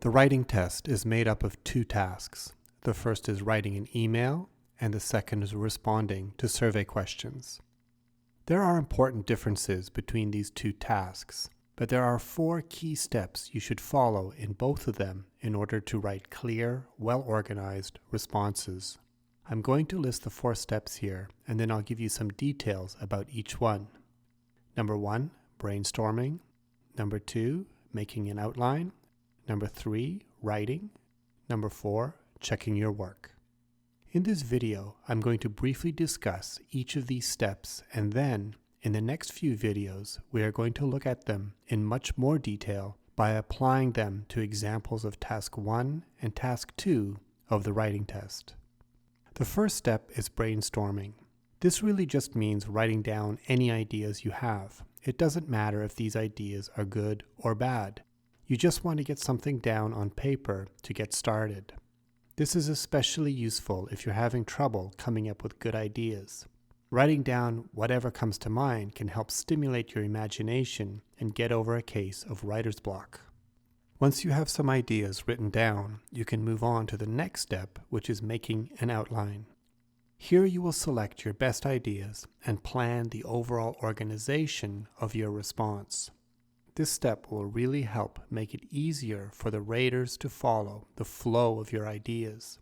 The writing test is made up of two tasks. The first is writing an email, and the second is responding to survey questions. There are important differences between these two tasks, but there are 4 key steps you should follow in both of them in order to write clear, well-organized responses. I'm going to list the 4 steps here, and then I'll give you some details about each one. Number 1, brainstorming. Number 2, making an outline. Number 3, writing. Number 4, checking your work. In this video, I'm going to briefly discuss each of these steps, and then, in the next few videos, we are going to look at them in much more detail by applying them to examples of Task 1 and Task 2 of the writing test. The first step is brainstorming. This really just means writing down any ideas you have. It doesn't matter if these ideas are good or bad. You just want to get something down on paper to get started. This is especially useful if you're having trouble coming up with good ideas. Writing down whatever comes to mind can help stimulate your imagination and get over a case of writer's block. Once you have some ideas written down, you can move on to the next step, which is making an outline. Here you will select your best ideas and plan the overall organization of your response. This step will really help make it easier for the raters to follow the flow of your ideas.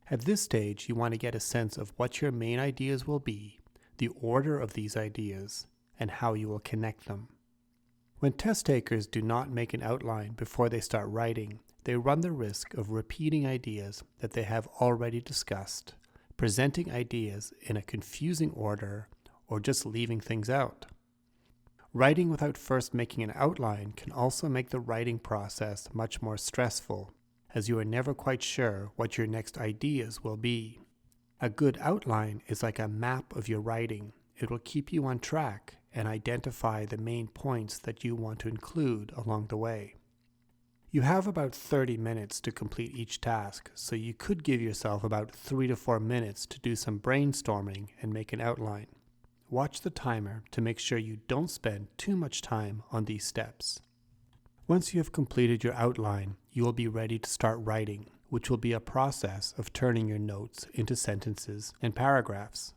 At this stage, you want to get a sense of what your main ideas will be, the order of these ideas, and how you will connect them. When test takers do not make an outline before they start writing, they run the risk of repeating ideas that they have already discussed, presenting ideas in a confusing order, or just leaving things out. Writing without first making an outline can also make the writing process much more stressful, as you are never quite sure what your next ideas will be. A good outline is like a map of your writing. It will keep you on track and identify the main points that you want to include along the way. You have about 30 minutes to complete each task, so you could give yourself about 3 to 4 minutes to do some brainstorming and make an outline. Watch the timer to make sure you don't spend too much time on these steps. Once you have completed your outline, you will be ready to start writing, which will be a process of turning your notes into sentences and paragraphs.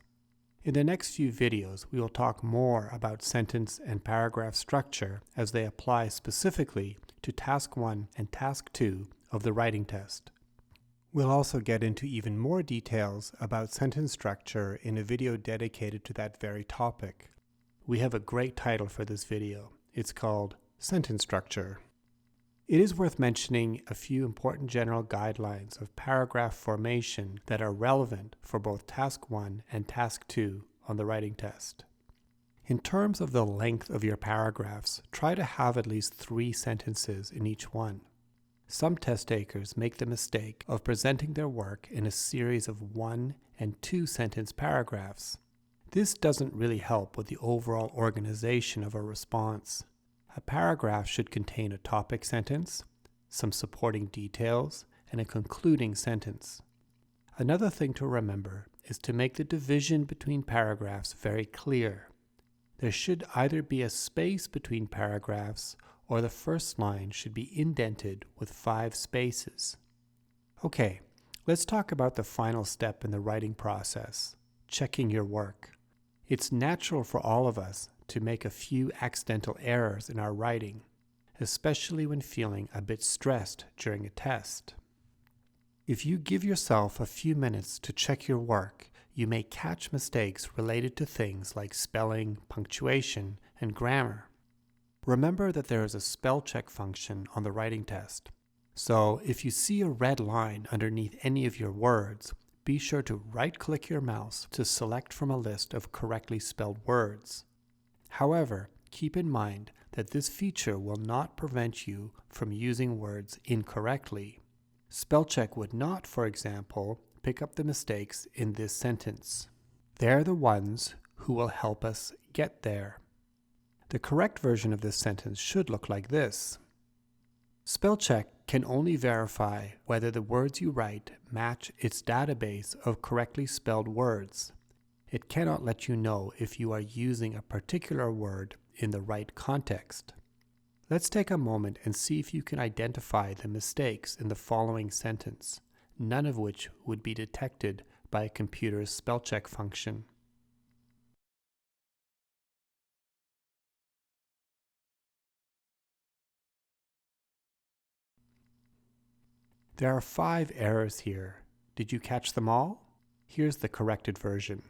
In the next few videos, we will talk more about sentence and paragraph structure as they apply specifically to Task 1 and Task 2 of the writing test. We'll also get into even more details about sentence structure in a video dedicated to that very topic. We have a great title for this video. It's called Sentence Structure. It is worth mentioning a few important general guidelines of paragraph formation that are relevant for both Task 1 and Task 2 on the writing test. In terms of the length of your paragraphs, try to have at least 3 sentences in each one. Some test takers make the mistake of presenting their work in a series of 1 and 2 sentence paragraphs. This doesn't really help with the overall organization of a response. A paragraph should contain a topic sentence, some supporting details, and a concluding sentence. Another thing to remember is to make the division between paragraphs very clear. There should either be a space between paragraphs or the first line should be indented with 5 spaces. Okay, let's talk about the final step in the writing process, checking your work. It's natural for all of us to make a few accidental errors in our writing, especially when feeling a bit stressed during a test. If you give yourself a few minutes to check your work, you may catch mistakes related to things like spelling, punctuation, and grammar. Remember that there is a spell check function on the writing test. So if you see a red line underneath any of your words, be sure to right-click your mouse to select from a list of correctly spelled words. However, keep in mind that this feature will not prevent you from using words incorrectly. Spell check would not, for example, pick up the mistakes in this sentence. They're the ones who will help us get there. The correct version of this sentence should look like this. Spell check can only verify whether the words you write match its database of correctly spelled words. It cannot let you know if you are using a particular word in the right context. Let's take a moment and see if you can identify the mistakes in the following sentence, none of which would be detected by a computer's spell check function. There are 5 errors here. Did you catch them all? Here's the corrected version.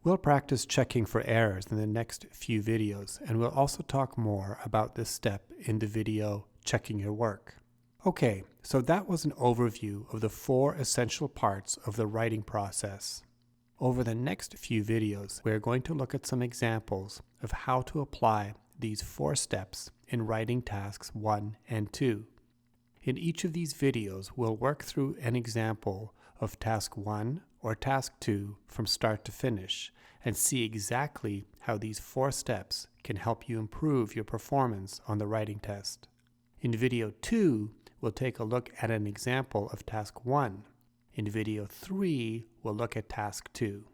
We'll practice checking for errors in the next few videos, and we'll also talk more about this step in the video Checking Your Work. Okay, so that was an overview of the 4 essential parts of the writing process. Over the next few videos, we're going to look at some examples of how to apply these 4 steps in writing tasks 1 and 2. In each of these videos, we'll work through an example of task 1 or task 2 from start to finish and see exactly how these 4 steps can help you improve your performance on the writing test. In video 2, we'll take a look at an example of task 1. In video 3, we'll look at task 2.